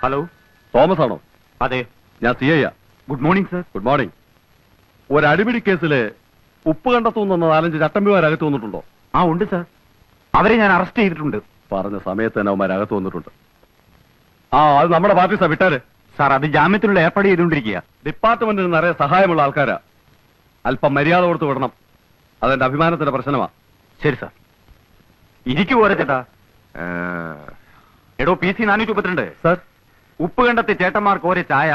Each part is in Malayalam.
ഹലോ, തോമസ് ആണോ? അതെ, ഞാൻ CI. Good morning sir. Good morning. ഒരു അടിപിടി കേസില് ഉപ്പ് കണ്ടെത്തുന്ന 4-5 ചട്ടമ്പിമാരകത്ത് വന്നിട്ടുണ്ടോ? ആ ഉണ്ട് സർ, അവരെ ഞാൻ അറസ്റ്റ് ചെയ്തിട്ടുണ്ട്. പറഞ്ഞ സമയത്ത് തന്നെ അവന്മാരകത്ത് വന്നിട്ടുണ്ട്. അത് നമ്മുടെ പാർട്ടി സാർ വിട്ടാര്. സാർ, അത് ജാമ്യത്തിലുള്ള ഏർപ്പാട് ചെയ്തുകൊണ്ടിരിക്കുക. ഡിപ്പാർട്ട്മെന്റിന് നിറയെ സഹായമുള്ള ആൾക്കാരാ. അല്പം മര്യാദ കൊടുത്ത് വിടണം. അതെന്റെ അഭിമാനത്തിന്റെ പ്രശ്നമാ. ശരി സാർ. ഇരിക്കു പോരെ ചേട്ടാ. എടോ PC 432. സാർ, ഉപ്പ് കണ്ടത്തെ ചേട്ടന്മാർക്ക് ഒരേ ചായ.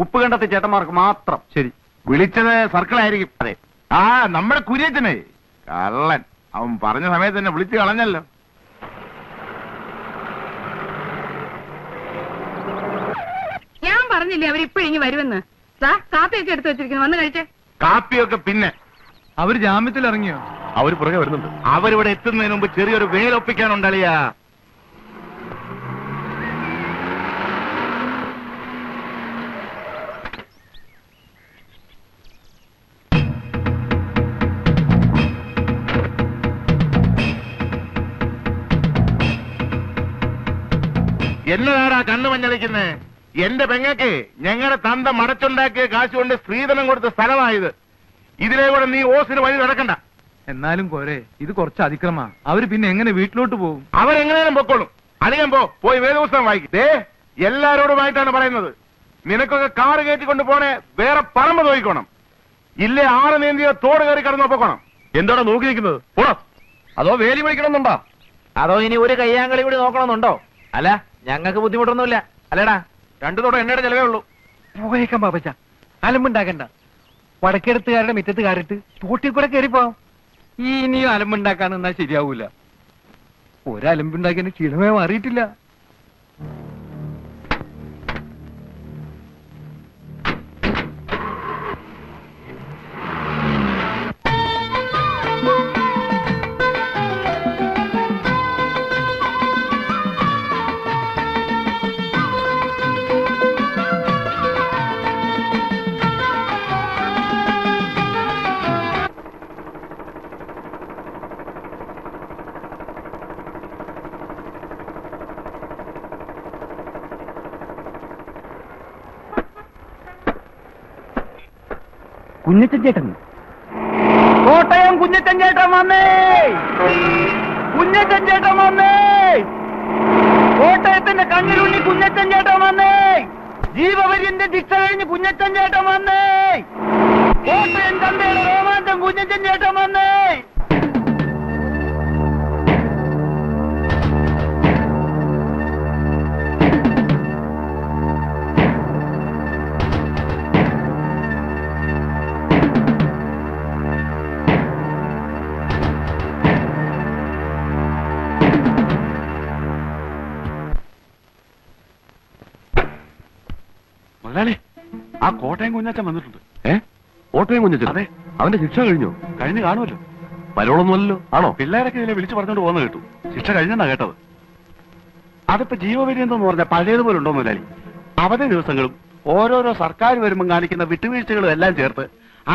ഉപ്പ് കണ്ടത്തെ ചേട്ടന്മാർക്ക് മാത്രം. ശരി. വിളിച്ചത് സർക്കിളായിരിക്കും. അതെ. നമ്മുടെ കുര്യച്ചനെ കള്ളൻ. അവൻ പറഞ്ഞ സമയത്ത് തന്നെ വിളിച്ചു കളഞ്ഞല്ലോ. ഞാൻ പറഞ്ഞില്ലേ അവരിപ്പോഴിങ്ങി വരുമെന്ന്. കാപ്പിയൊക്കെ എടുത്തു വെച്ചിരിക്കുന്നു, വന്ന് കഴിച്ചേ. കാപ്പിയൊക്കെ പിന്നെ. അവര് ജാമ്യത്തിൽ ഇറങ്ങിയോ? അവര് പുറകെ വരുന്നുണ്ട്. അവരിവിടെ എത്തുന്നതിന് മുമ്പ് ചെറിയൊരു വേലൊപ്പിക്കാനുണ്ടളിയാ. എന്നതാടാ കണ്ണു മഞ്ഞളിക്കുന്നേ? എന്റെ പെങ്ങക്ക് ഞങ്ങളുടെ തന്ത മടച്ചുണ്ടാക്കിയ കാശുകൊണ്ട് സ്ത്രീധനം കൊടുത്ത സ്ഥലമായത്. ഇതിലെ കൂടെ നീ ഓസിന് വഴി നടക്കണ്ട. എന്നാലും പോരെ, ഇത് കുറച്ച് അതിക്രമാ. അവര് പിന്നെ എങ്ങനെ വീട്ടിലോട്ട് പോകും? അവരെങ്ങനെയും പൊക്കോളും. അധികം പോയി വേദപുസ്തകം വായിക്കും. എല്ലാരോടുമായിട്ടാണ് പറയുന്നത്. നിനക്കൊക്കെ കാറ് കയറ്റിക്കൊണ്ട് പോണേ വേറെ പറമ്പ് നോക്കിക്കോണം. ഇല്ലേ 6 നീന്തിയ തോട് കയറി കടന്നു പോക്കണം. എന്താണോ നോക്കി നിൽക്കുന്നത്? പോടാ. അതോ വേലി വിളിക്കണമെന്നുണ്ടോ? അതോ ഇനി ഒരു കയ്യാങ്കളി കൂടി നോക്കണമെന്നുണ്ടോ? അല്ല, ഞങ്ങൾക്ക് ബുദ്ധിമുട്ടൊന്നുമില്ല. അല്ലേടാ, 2 തോട് എണ്ണയുടെ ചെലവേ ഉള്ളൂ. പോയേക്കാം പാപ്പച്ച, അലമ്പുണ്ടാക്കണ്ട. വടക്കെടുത്തുകാരുടെ മുറ്റത്ത് കയറിട്ട് തോട്ടിൽ കൂടെ കയറിപ്പോവാം. ഇനിയും അലമ്പുണ്ടാക്കാൻ നിന്നാ ശരിയാവൂല. ഒരലമ്പുണ്ടാക്കിയ ക്ഷീണമേ മാറിയിട്ടില്ല. കുഞ്ഞച്ചൻ ചേട്ടൻ, കോട്ടയം കുഞ്ഞച്ചൻ ചേട്ടൻ വന്നേ! കുഞ്ഞച്ചൻ ചേട്ടൻ വന്നേ! കോട്ടയത്തിന്റെ കണ്ണിലുണ്ണി കുഞ്ഞച്ചൻ ചേട്ടൻ വന്നേ! ജീവപര്യന്തം ശിക്ഷ കഴിഞ്ഞ് കുഞ്ഞച്ചൻ ചേട്ടൻ വന്നേ! കോട്ടയം ചന്തയുടെ രോമാഞ്ചം കുഞ്ഞച്ചൻ ചേട്ടൻ വന്നേ! മുതലാളി, ആ കോട്ടയം കുഞ്ഞച്ചൻ വന്നിട്ടുണ്ട്. കോട്ടയം കുഞ്ഞച്ചൻ? അതെ. അവന്റെ ശിക്ഷ കഴിഞ്ഞോ? കഴിഞ്ഞ് കാണുമല്ലോ. പരോളൊന്നുമല്ലോ. ആണോ? പിള്ളേരൊക്കെ ഇതിനെ വിളിച്ചു പറഞ്ഞോണ്ട് പോകുന്ന കേട്ടു. ശിക്ഷ കഴിഞ്ഞെന്നാ കേട്ടത്. അതിപ്പോ ജീവപര്യന്തം പറഞ്ഞ പഴയതുപോലെ ഉണ്ടോ മുതലാളി? അവധി ദിവസങ്ങളും ഓരോരോ സർക്കാർ വരുമ്പോൾ കാണിക്കുന്ന വിട്ടുവീഴ്ചകളും എല്ലാം ചേർത്ത്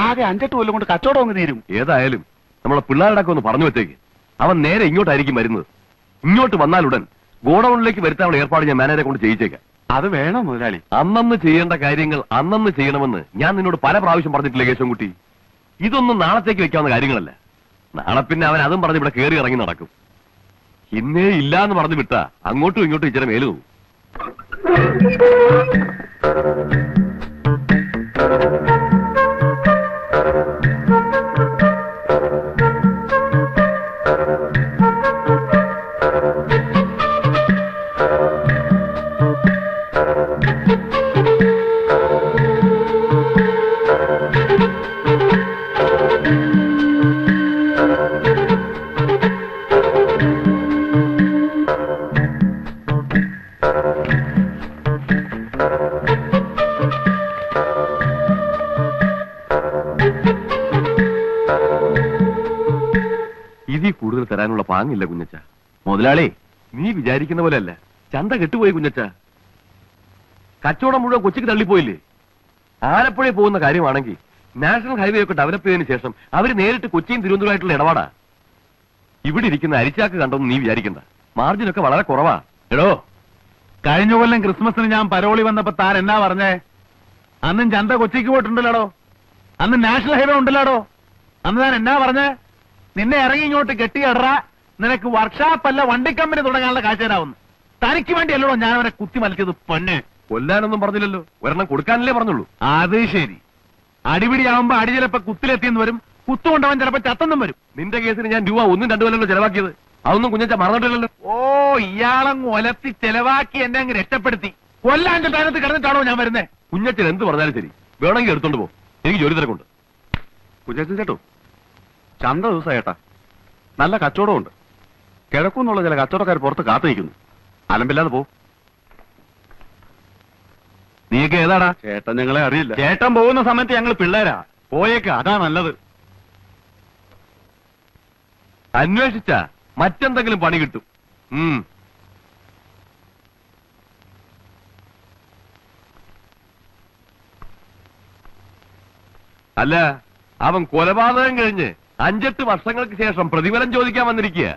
ആകെ 5-8 കൊല്ലം കൊണ്ട് കച്ചവടം അങ്ങ് തീരും. ഏതായാലും നമ്മളെ പിള്ളേരുടെ ഒന്ന് പറഞ്ഞു വെച്ചേക്ക്. അവൻ നേരെ ഇങ്ങോട്ടായിരിക്കും വരുന്നത്. ഇങ്ങോട്ട് വന്നാലുടൻ ഗോഡൌണിലേക്ക് വരുത്താനുള്ള ഏർപ്പാട് ഞാൻ മാനേജറെ കൊണ്ട് ചെയ്യിച്ചേക്കാം. അത് വേണം മുതലാളി. അന്നന്ന് ചെയ്യേണ്ട കാര്യങ്ങൾ അന്നന്ന് ചെയ്യണമെന്ന് ഞാൻ നിന്നോട് പല പ്രാവശ്യം പറഞ്ഞിട്ടില്ലേ കേശവൻകുട്ടി? ഇതൊന്നും നാളത്തേക്ക് വെക്കാവുന്ന കാര്യങ്ങളല്ല. നാളെ പിന്നെ അവൻ അതും പറഞ്ഞ് ഇവിടെ കയറി ഇറങ്ങി നടക്കും. ഇന്നേ ഇല്ലാന്ന് പറഞ്ഞു വിട്ടാ അങ്ങോട്ടും ഇങ്ങോട്ടും ഇച്ചിരി മേലു പോകും. ഇതിൽ കൂടുതൽ തരാനുള്ള പാങ്ങില്ല കുഞ്ഞച്ച. മുതലാളി, നീ വിചാരിക്കുന്ന പോലെയല്ല. ചന്ത കെട്ടുപോയി കുഞ്ഞച്ച. കച്ചവടം മുഴുവൻ കൊച്ചിക്ക് തള്ളിപ്പോയില്ലേ? ആലപ്പുഴയിൽ പോകുന്ന കാര്യമാണെങ്കിൽ നാഷണൽ ഹൈവേ ഒക്കെ ഡെവലപ്പ് ചെയ്തതിനു ശേഷം അവര് നേരിട്ട് കൊച്ചിയും തിരുവനന്തപുരമായിട്ടുള്ള ഇടപാടാ. ഇവിടെ ഇരിക്കുന്ന അരിച്ചാക്ക് കണ്ടൊന്നും നീ വിചാരിക്കണ്ട. മാർജിനൊക്കെ വളരെ കുറവാ. എടോ, കഴിഞ്ഞ കൊല്ലം ക്രിസ്മസിന് ഞാൻ പരോളി വന്നപ്പോ താൻ എന്നാ പറഞ്ഞേ? അന്നും ചന്ത കൊച്ചിക്ക് പോയിട്ടുണ്ടല്ലോ, അന്ന് നാഷണൽ ഹൈവേ ഉണ്ടല്ലോ. അന്ന് താൻ എന്നാ പറഞ്ഞേ? നിന്നെ ഇറങ്ങി ഇങ്ങോട്ട് കെട്ടിയടറാ, നിനക്ക് വർക്ക്ഷോപ്പല്ല വണ്ടി കമ്പനി തുടങ്ങാനുള്ള കാശ് തരാവുന്നു. തനിക്ക് വേണ്ടിയല്ലോ ഞാൻ അവനെ കുത്തി മലിച്ചത്. പൊന്നെ, കൊല്ലാനൊന്നും പറഞ്ഞില്ലല്ലോ, ഒരെണ്ണം കൊടുക്കാനല്ലേ പറഞ്ഞുള്ളൂ. അത് ശരി. അടിപിടിയാവുമ്പോ അടി ചിലപ്പോ കുത്തിലെത്തിയെന്ന് വരും, കുത്തുകൊണ്ടവൻ ചിലപ്പോ ചത്തെന്നും വരും. നിന്റെ കേസിന് ഞാൻ രൂപ 1-2 ചെലവാക്കിയത്, അതൊന്നും കുഞ്ഞച്ച മറന്നിട്ടില്ലല്ലോ. ഓ, ഇയാളങ്ങ് ഒലത്തി ചെലവാക്കി എന്നെ അങ്ങ് രക്ഷപ്പെടുത്തി. കൊല്ലാന്റെ സ്ഥാനത്ത് കിടന്നിട്ടാണോ ഞാൻ വരുന്നേ? കുഞ്ഞച്ചൻ എന്ത് പറഞ്ഞാലും ശരി, വേണമെങ്കിൽ എടുത്തോണ്ട് പോ, എനിക്ക് ജോലി തിരക്കുണ്ട്. കുഞ്ഞച്ചൻ ചേട്ടോ, ചന്ത ദിവസം ഏട്ടാ, നല്ല കച്ചവടമുണ്ട്. കിഴക്കുന്നുള്ള ചില കച്ചവടക്കാർ പുറത്ത് കാത്തു നിൽക്കുന്നു. അലമ്പില്ലാതെ പോ. നീയൊക്കെ ഏതാടാ? ചേട്ടൻ ഞങ്ങളെ അറിയില്ല. ചേട്ടൻ പോകുന്ന സമയത്ത് ഞങ്ങൾ പിള്ളേരാ. പോയേക്ക, അതാ നല്ലത്. അന്വേഷിച്ച മറ്റെന്തെങ്കിലും പണി കിട്ടും. അല്ല, അവൻ കൊലപാതകം കഴിഞ്ഞ് 5-8 വർഷങ്ങൾക്ക് ശേഷം പ്രതിഫലം ചോദിക്കാൻ വന്നിരിക്കുക.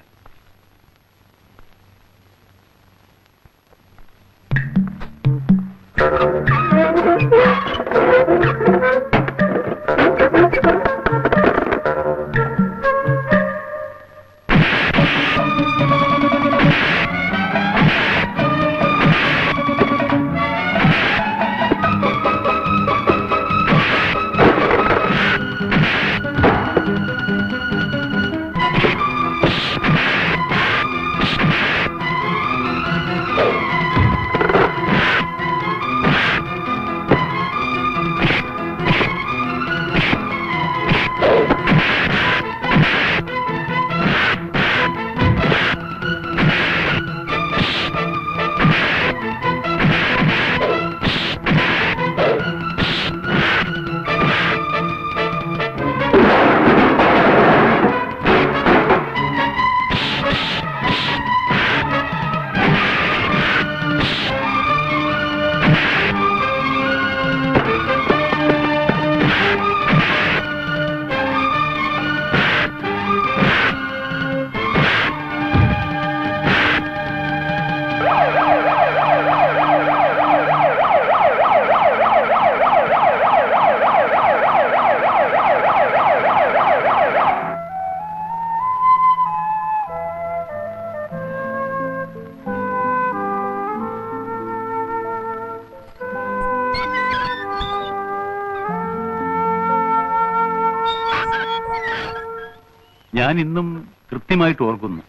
ഞാൻ ഇന്നും കൃത്യമായിട്ട് ഓർക്കുന്നു.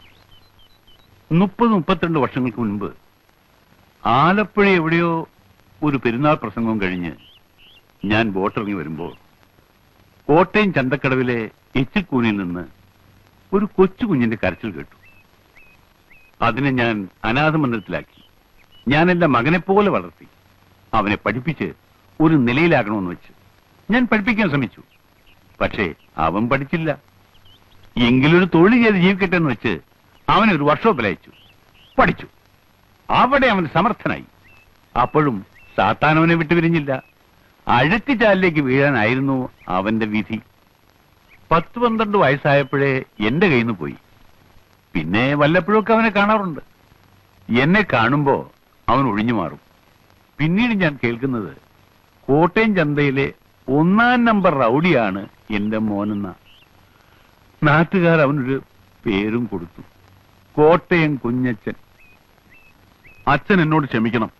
30-32 വർഷങ്ങൾക്ക് മുൻപ് ആലപ്പുഴ എവിടെയോ ഒരു പെരുന്നാൾ പ്രസംഗവും കഴിഞ്ഞ് ഞാൻ ബോട്ടിറങ്ങി വരുമ്പോൾ കോട്ടയം ചന്തക്കടവിലെ എച്ചിക്കൂനിൽ നിന്ന് ഒരു കൊച്ചു കുഞ്ഞിന്റെ കരച്ചിൽ കേട്ടു. അതിനെ ഞാൻ അനാഥ മന്ദിരത്തിലാക്കി. ഞാൻ എന്റെ മകനെപ്പോലെ വളർത്തി. അവനെ പഠിപ്പിച്ച് ഒരു നിലയിലാക്കണമെന്ന് വെച്ച് ഞാൻ പഠിപ്പിക്കാൻ ശ്രമിച്ചു. പക്ഷേ അവൻ പഠിച്ചില്ല. എങ്കിലൊരു തൊഴിൽ ചെയ്ത് ജീവിക്കട്ടെ എന്ന് വെച്ച് അവനൊരു വർക്ക്ഷോപ്പിൽ അയച്ചു. പഠിച്ചു. അവിടെ അവൻ സമർത്ഥനായി. അപ്പോഴും സാത്താൻ അവനെ വിട്ടുപിരിഞ്ഞില്ല. അഴുക്കുചാലിലേക്ക് വീഴാനായിരുന്നു അവന്റെ വിധി. 10-12 വയസ്സായപ്പോഴേ എന്റെ കയ്യിൽ നിന്ന് പോയി. പിന്നെ വല്ലപ്പോഴൊക്കെ അവനെ കാണാറുണ്ട്. എന്നെ കാണുമ്പോ അവൻ ഒഴിഞ്ഞു മാറും. പിന്നീട് ഞാൻ കേൾക്കുന്നത് കോട്ടയം ചന്തയിലെ 1-ാം നമ്പർ റൗഡിയാണ് എന്റെ മോനെന്ന. നാട്ടുകാർ അവനൊരു പേരും കൊടുത്തു, കോട്ടയം കുഞ്ഞച്ചൻ. അച്ഛൻ എന്നോട് ക്ഷമിക്കണം.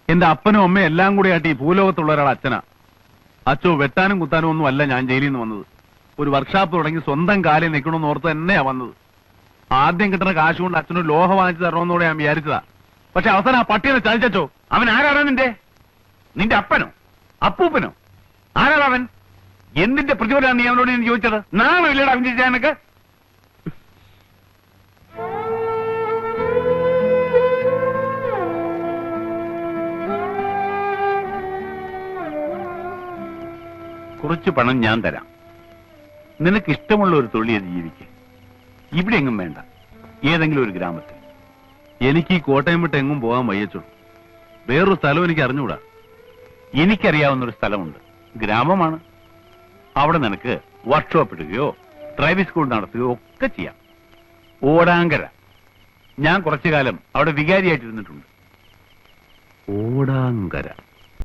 എന്റെ അപ്പനും അമ്മയും എല്ലാം കൂടെ ആയിട്ട് ഈ ഭൂലോകത്തുള്ള ഒരാൾ അച്ഛനാ. അച്ഛോ വെട്ടാനും കുത്താനും ഒന്നും അല്ല ഞാൻ ജയിലിൽ നിന്ന് വന്നത്. ഒരു വർക്ക്ഷോപ്പ് തുടങ്ങി സ്വന്തം കാലിൽ നിൽക്കണമെന്ന് ഓർത്ത് തന്നെയാ വന്നത്. ആദ്യം കിട്ടുന്ന കാശ് കൊണ്ട് അച്ഛനൊരു ലോഹ വാങ്ങിച്ചു തരണമെന്നോടെ ഞാൻ വിചാരിച്ചതാ. പക്ഷെ അവസാനം ആ പട്ടിയെ ചതിച്ചോ. അവൻ ആരാണ്? നിന്റെ അപ്പനോ അപ്പൂപ്പനോ? ആരാണ് അവൻ? എന്തിന്റെ പ്രതിഫലമാണ് നീ അവനോട് ഞാൻ ചോദിച്ചത്? നാണോ ഇല്ലടാ അവൻ ചോദിച്ചാനൊക്കെ? കുറച്ച് പണം ഞാൻ തരാം. നിനക്ക് ഇഷ്ടമുള്ള ഒരു തൊഴിൽ ചെയ്ത് ജീവിക്ക്. ഇവിടെ എങ്ങും വേണ്ട, ഏതെങ്കിലും ഒരു ഗ്രാമത്തിൽ. എനിക്ക് ഈ കോട്ടയം വിട്ട് എങ്ങും പോകാൻ വയ്യച്ചോ. വേറൊരു സ്ഥലം എനിക്ക് അറിഞ്ഞുകൂടാ. എനിക്കറിയാവുന്നൊരു സ്ഥലമുണ്ട്, ഗ്രാമമാണ്. അവിടെ നിനക്ക് വർക്ക്ഷോപ്പ് ഇടുകയോ ഡ്രൈവിംഗ് സ്കൂൾ നടത്തുകയോ ഒക്കെ ചെയ്യാം. ഓടാങ്കര. ഞാൻ കുറച്ചു കാലം അവിടെ വികാരിയായിട്ടിരുന്നിട്ടുണ്ട്. ഓടാങ്കര.